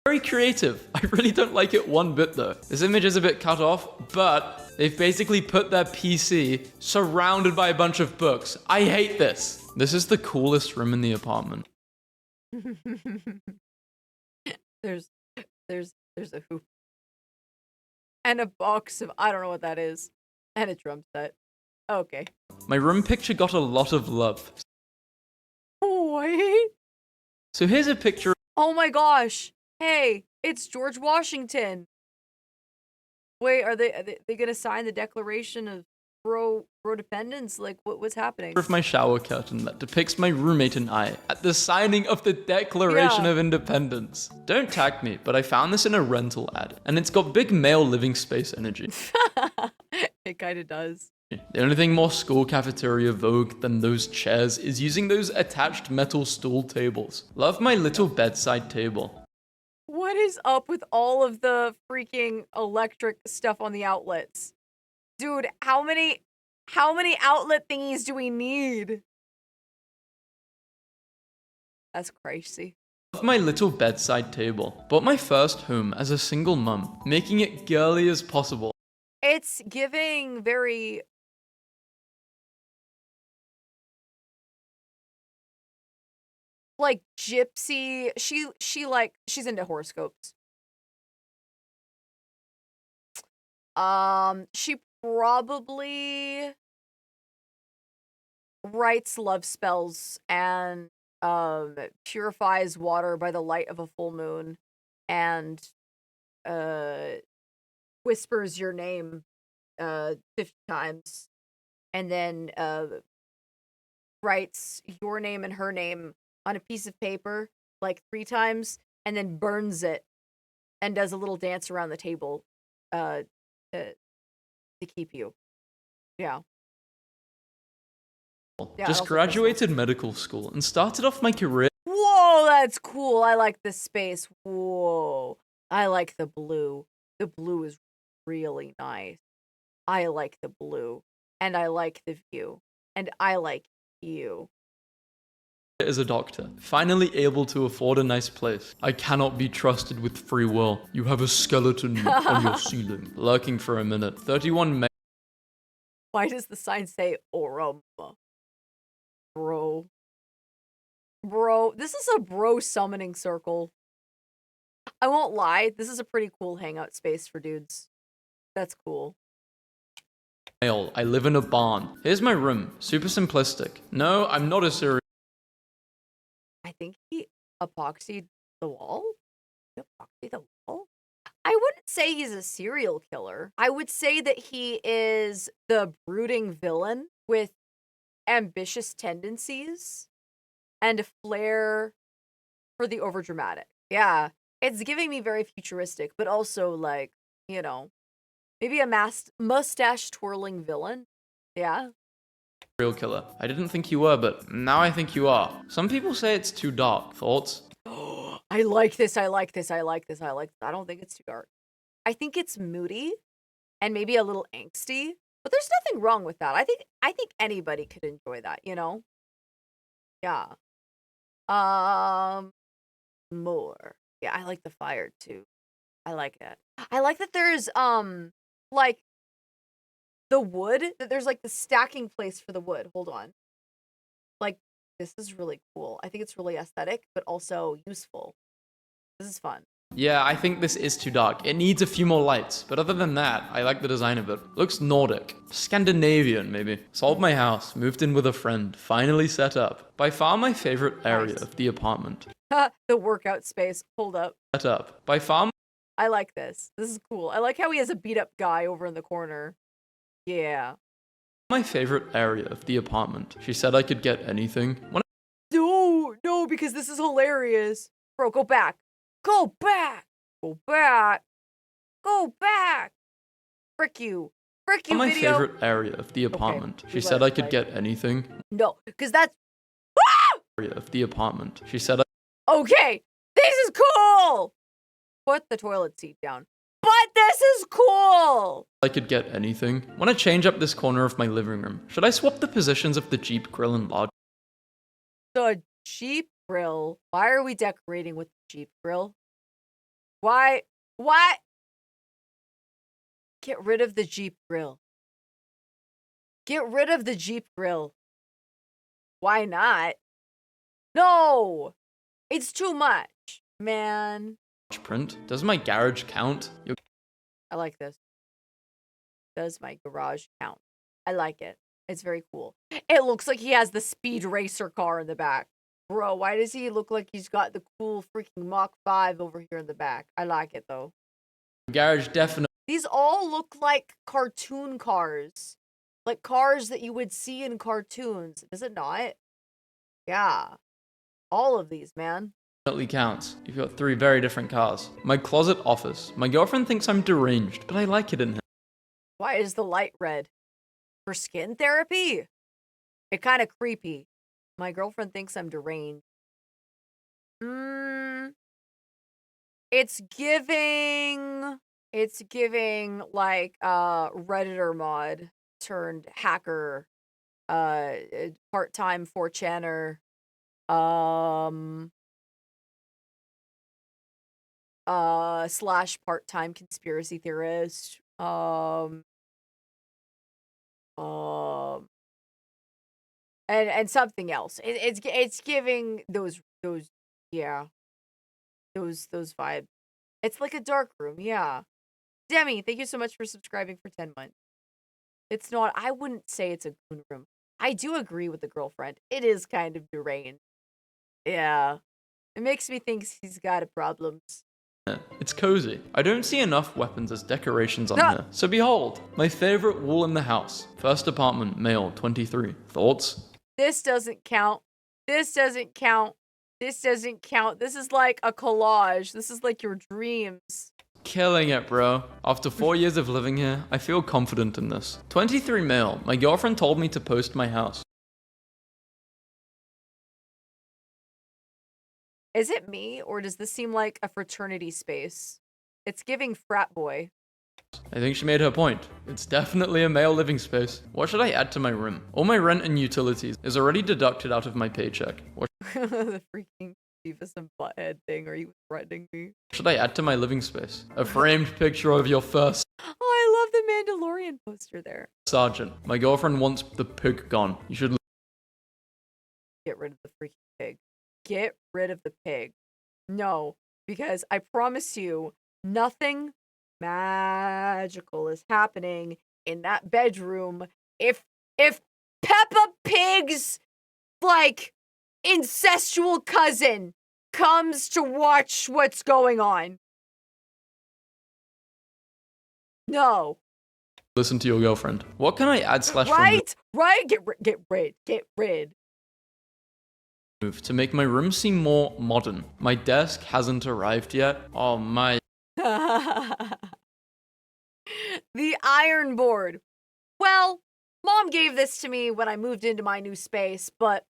Very creative. I really don't like it one bit though. This image is a bit cut off, but they've basically put their PC surrounded by a bunch of books. I hate this. This is the coolest room in the apartment. There's a hoop. And a box of, I don't know what that is. And a drum set. Okay. My room picture got a lot of love. Wait. So here's a picture. Oh my gosh. Hey, it's George Washington. Wait, are they gonna sign the Declaration of bro dependence? Like, what's happening? Of my shower curtain that depicts my roommate and I at the signing of the Declaration of Independence. Don't tag me, but I found this in a rental ad, and it's got big male living space energy. It kind of does. The only thing more school cafeteria vogue than those chairs is using those attached metal stool tables. Love my little bedside table. What What is up with all of the freaking electric stuff on the outlets? Dude, how many outlet thingies do we need? That's crazy. My little bedside table. Bought my first home as a single mum, making it girly as possible. It's giving very like gypsy. She's into horoscopes. She probably writes love spells and purifies water by the light of a full moon and whispers your name 50 times and then writes your name and her name on a piece of paper like 3 times and then burns it and does a little dance around the table to keep you. Yeah. Just graduated medical school and started off my career. Whoa, that's cool. I like this space. Whoa. I like the blue. The blue is really nice. I like the blue. And I like the view. And I like you. As a doctor, finally able to afford a nice place. I cannot be trusted with free will. You have a skeleton on your ceiling. Lurking for a minute. 31 Why does the sign say Orama? Bro. Bro, this is a bro summoning circle. I won't lie, this is a pretty cool hangout space for dudes. That's cool. I live in a barn. Here's my room. Super simplistic. No, I'm not a serial. I think he epoxied the wall? He epoxied the wall? I wouldn't say he's a serial killer. I would say that he is the brooding villain with ambitious tendencies and a flair for the overdramatic. Yeah, it's giving me very futuristic, but also like, you know, maybe a mustache twirling villain. Yeah. Serial killer. I didn't think you were, but now I think you are. Some people say it's too dark. Thoughts? I like this. I like this. I like this. I like this. I don't think it's too dark. I think it's moody and maybe a little angsty, but there's nothing wrong with that. I think anybody could enjoy that, you know? Yeah. More. Yeah, I like the fire too. I like it. I like that there's like the wood, that there's like the stacking place for the wood. Hold on. Like this is really cool. I think it's really aesthetic, but also useful. This is fun. Yeah, I think this is too dark. It needs a few more lights, but other than that, I like the design of it. Looks Nordic. Scandinavian, maybe. Sold my house, moved in with a friend, finally set up. By far my favorite area of the apartment. The workout space. Hold up. Set up. By far I like this. This is cool. I like how he has a beat up guy over in the corner. Yeah. my favorite area of the apartment. She said I could get anything. No, because this is hilarious. Bro, go back. Go back. Go back. Go back. Frick you. Frick you, my video. favorite area of the apartment. She said I could get anything. No, because that's... Area of the apartment. She said Okay, this is cool. Put the toilet seat down. But this is cool. I could get anything. Want to change up this corner of my living room. Should I swap the positions of the Jeep grill and large? The Jeep grill? Why are we decorating with the Jeep grill? Why? What? Get rid of the Jeep grill. Get rid of the Jeep grill. Why not? No! It's too much, man. Print? Does my garage count? I like this. Does my garage count? I like it. It's very cool. It looks like he has the speed racer car in the back. Bro, why does he look like he's got the cool freaking Mach 5 over here in the back? I like it though. Garage definitely. These all look like cartoon cars. Like cars that you would see in cartoons. Does it not? Yeah. All of these, man. Definitely counts. You've got 3 very different cars. My closet office. My girlfriend thinks I'm deranged, but I like it in here. Why is the light red? For skin therapy? It's kind of creepy. My girlfriend thinks I'm deranged. It's giving like Redditor mod turned hacker, part-time 4chaner, slash part-time conspiracy theorist, and something else. It's giving those yeah, those vibes. It's like a dark room, yeah. Demi, thank you so much for subscribing for 10 months. It's not, I wouldn't say it's a goon room. I do agree with the girlfriend. It is kind of deranged. Yeah. It makes me think he's got problems. It's cozy. I don't see enough weapons as decorations on here. So behold, my favorite wall in the house. First apartment, male, 23. Thoughts? This doesn't count. This doesn't count. This doesn't count. This is like a collage. This is like your dreams. Killing it, bro. After 4 years of living here, I feel confident in this. 23 male. My girlfriend told me to post my house. Is it me, or does this seem like a fraternity space? It's giving frat boy. I think she made her point. It's definitely a male living space. What should I add to my room? All my rent and utilities is already deducted out of my paycheck. What the freaking Beavis and Butthead thing. Are you threatening me? should I add to my living space? A framed picture of your first Oh, I love the Mandalorian poster there. sergeant. My girlfriend wants the pig gone. You should Get rid of the freaking pig. Get rid of the pig. No, because I promise you, nothing magical is happening in that bedroom if Peppa Pig's like incestual cousin comes to watch what's going on. No. listen to your girlfriend. What can I add slash Right? Get rid. remove to make my room seem more modern? My desk hasn't arrived yet. Oh my. The iron board. Well, Mom gave this to me when I moved into my new space, but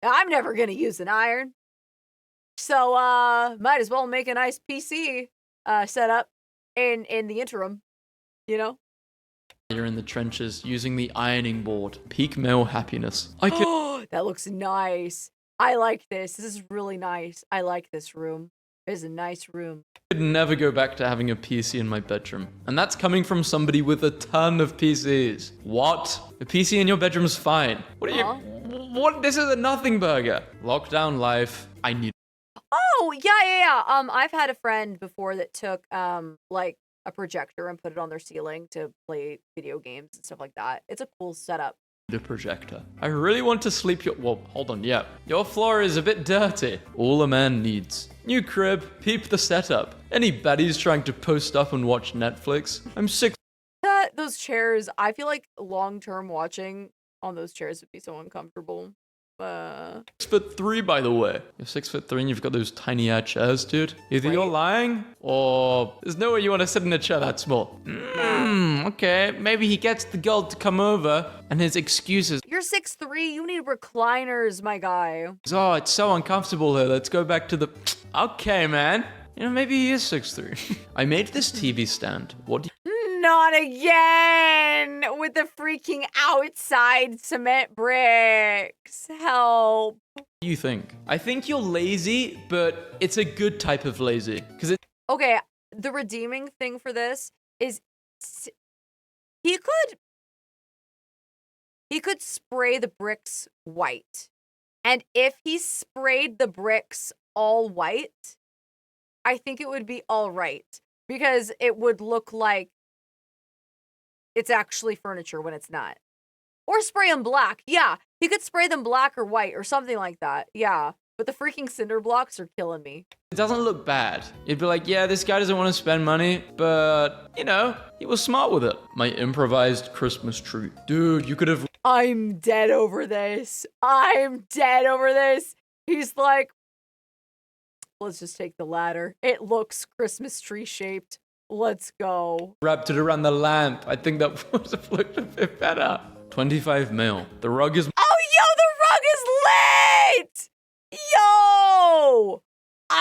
I'm never gonna use an iron. So, might as well make a nice PC setup in the interim, you know? You're in the trenches using the ironing board. Peak male happiness. I could That looks nice. I like this. This is really nice. I like this room. It's a nice room. never go back to having a PC in my bedroom. And that's coming from somebody with a ton of PCs. What? A PC in your bedroom's fine. What are you... What? This is a nothing burger. Lockdown life. I need... Oh, yeah. I've had a friend before that took, like, a projector and put it on their ceiling to play video games and stuff like that. It's a cool setup. The projector. I really want to sleep your... Well, hold on, yeah. Your floor is a bit dirty. All a man needs. New crib, peep the setup. Any baddies trying to post up and watch Netflix? I'm sick. Those chairs, I feel like long-term watching on those chairs would be so uncomfortable. 6'3", by the way. You're 6'3" and you've got those tiny ass chairs, dude. Either you're lying or there's no way you want to sit in a chair that small. Okay, maybe he gets the girl to come over and his excuses. You're 6'3", you need recliners, my guy. Oh, it's so uncomfortable here. Let's go back to the... Okay, man. You know, maybe he is 6'3". I made this TV stand. What do you... Not again! With the freaking outside cement bricks. Help. What do you think? I think you're lazy, but it's a good type of lazy. Because it... Okay, the redeeming thing for this is he could spray the bricks white. And if he sprayed the bricks all white, I think it would be all right. Because it would look like it's actually furniture when it's not. Or spray them black. Yeah, he could spray them black or white or something like that. Yeah, but the freaking cinder blocks are killing me. It doesn't look bad. You'd be like, yeah, this guy doesn't want to spend money, but, you know, he was smart with it. My improvised Christmas tree. Dude, you could have... I'm dead over this. I'm dead over this. He's like, let's just take the ladder. It looks Christmas tree shaped. Let's go. Wrapped it around the lamp. I think that would have looked a bit better. 25 mil. The rug is... Oh, yo, the rug is lit! Yo!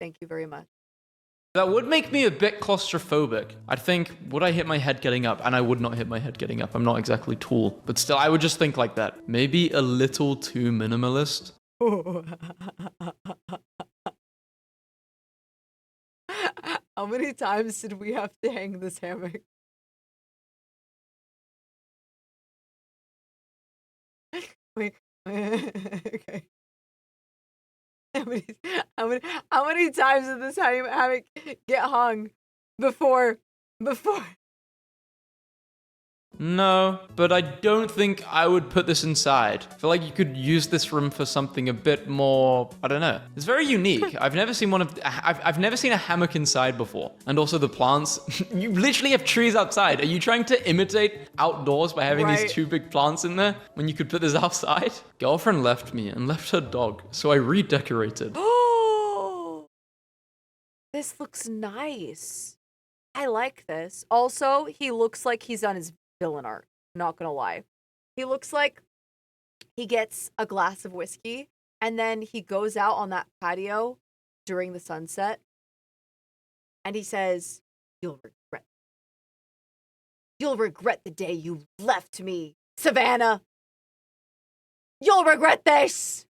Thank you very much. That would make me a bit claustrophobic. I'd think, would I hit my head getting up? And I would not hit my head getting up. I'm not exactly tall. But still, I would just think like that. Maybe a little too minimalist. How many times did we have to hang this hammock? Wait, okay. How many times did this hammock get hung before? No, but I don't think I would put this inside. I feel like you could use this room for something a bit more, I don't know. It's very unique. I've never seen I've never seen a hammock inside before. And also the plants, you literally have trees outside. Are you trying to imitate outdoors by having these two big plants in there when you could put this outside? Girlfriend left me and left her dog, so I redecorated. Oh, this looks nice. I like this. Also, he looks like he's on his villain art, not gonna lie. He looks like he gets a glass of whiskey and then he goes out on that patio during the sunset and he says, You'll regret the day you left me, Savannah. You'll regret this.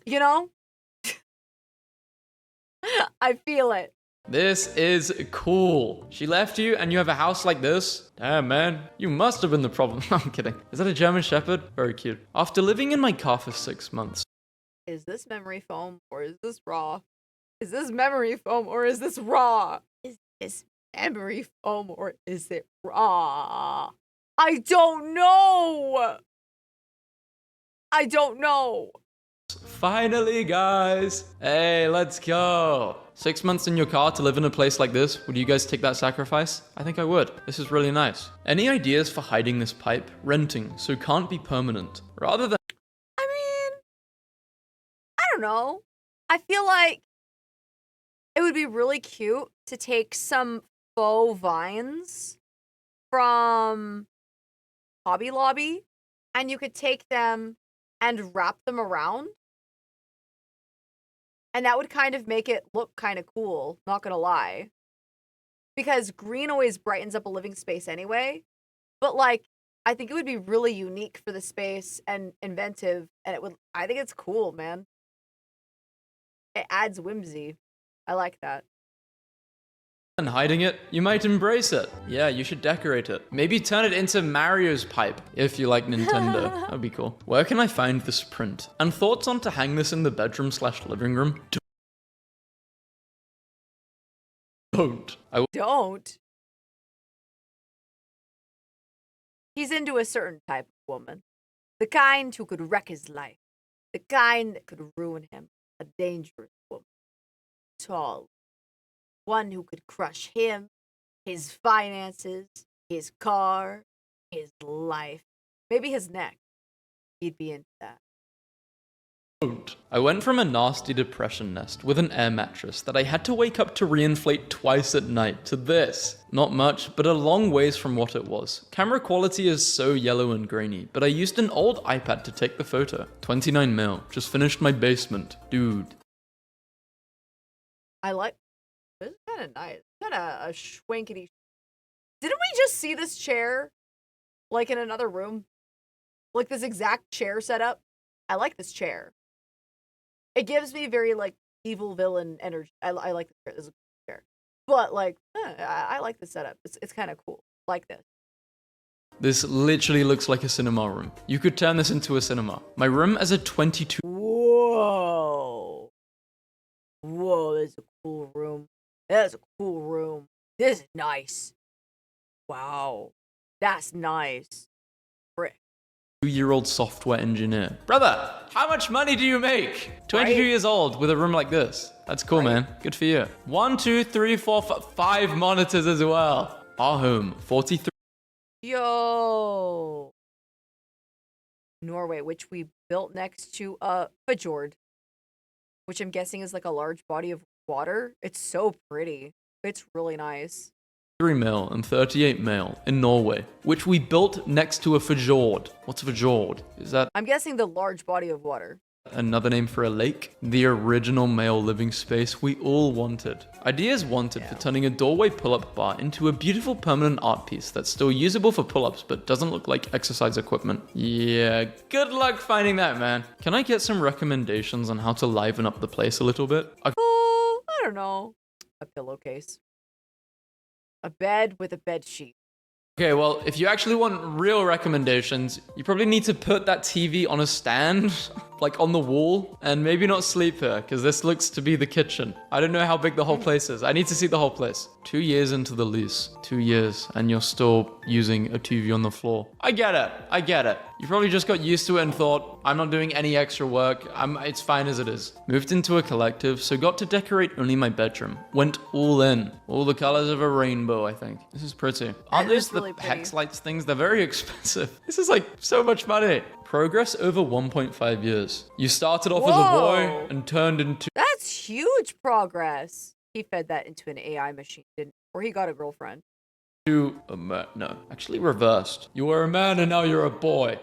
You know? I feel it. This is cool. She left you and you have a house like this? Damn, man. You must have been the problem. I'm kidding. Is that a German Shepherd? Very cute. After living in my car for 6 months. Is this memory foam or is this raw? Is this memory foam or is this raw? Is this memory foam or is it raw? I don't know. I don't know. Finally, guys. Hey, let's go. 6 months in your car to live in a place like this. Would you guys take that sacrifice? I think I would. This is really nice. Any ideas for hiding this pipe? Renting, so can't be permanent. Rather than... I mean, I don't know. I feel like it would be really cute to take some faux vines from Hobby Lobby and you could take them and wrap them around. And that would kind of make it look kind of cool, not gonna lie. Because green always brightens up a living space anyway. But like, I think it would be really unique for the space and inventive. And I think it's cool, man. It adds whimsy. I like that. And hiding it, you might embrace it. Yeah, you should decorate it. Maybe turn it into Mario's pipe, if you like Nintendo. That'd be cool. Where can I find this print? And thoughts on to hang this in the bedroom/living room? Don't. Don't. He's into a certain type of woman. The kind who could wreck his life. The kind that could ruin him. A dangerous woman. Tall. One who could crush him, his finances, his car, his life. Maybe his neck. He'd be into that. I went from a nasty depression nest with an air mattress that I had to wake up to reinflate twice at night to this. Not much, but a long ways from what it was. Camera quality is so yellow and grainy, but I used an old iPad to take the photo. 29 mil. Just finished my basement. Dude. I like... This is kind of nice. Kind of a schwankity. Didn't we just see this chair, like, in another room? Like, this exact chair setup? I like this chair. It gives me very, like, evil villain energy. I like this chair. This is a cool chair. But, like, I like the setup. It's kind of cool. Like this. This literally looks like a cinema room. You could turn this into a cinema. My room as a 22... Whoa. Whoa, that's a cool room. That's a cool room. This is nice. Wow. That's nice. Frick. 2-year-old software engineer. Brother, how much money do you make? 22 years old with a room like this. That's cool, man. Good for you. 1, 2, 3, 4, 5 monitors as well. Our home, 43. Yo. Norway, which we built next to a fjord, which I'm guessing is like a large body of water. It's so pretty. It's really nice. 3 mil and 38 mil in Norway, which we built next to a fjord. What's a fjord? Is that... I'm guessing the large body of water. Another name for a lake. The original male living space we all wanted. Ideas wanted for turning a doorway pull-up bar into a beautiful permanent art piece that's still usable for pull-ups but doesn't look like exercise equipment. Yeah, good luck finding that, man. Can I get some recommendations on how to liven up the place a little bit? Oh, I don't know. A pillowcase. A bed with a bed sheet. Okay, well, if you actually want real recommendations, you probably need to put that TV on a stand, like on the wall, and maybe not sleep here, because this looks to be the kitchen. I don't know how big the whole place is. I need to see the whole place. 2 years into the lease. 2 years, and you're still using a TV on the floor. I get it. I get it. You probably just got used to it and thought, I'm not doing any extra work. It's fine as it is. Moved into a collective, so got to decorate only my bedroom. Went all in. All the colors of a rainbow, I think. This is pretty. Aren't those the PEX lights things? They're very expensive. This is like so much money. Progress over 1.5 years. You started off as a boy and turned into... That's huge progress. He fed that into an AI machine, or he got a girlfriend. No, actually reversed. You were a man and now you're a boy.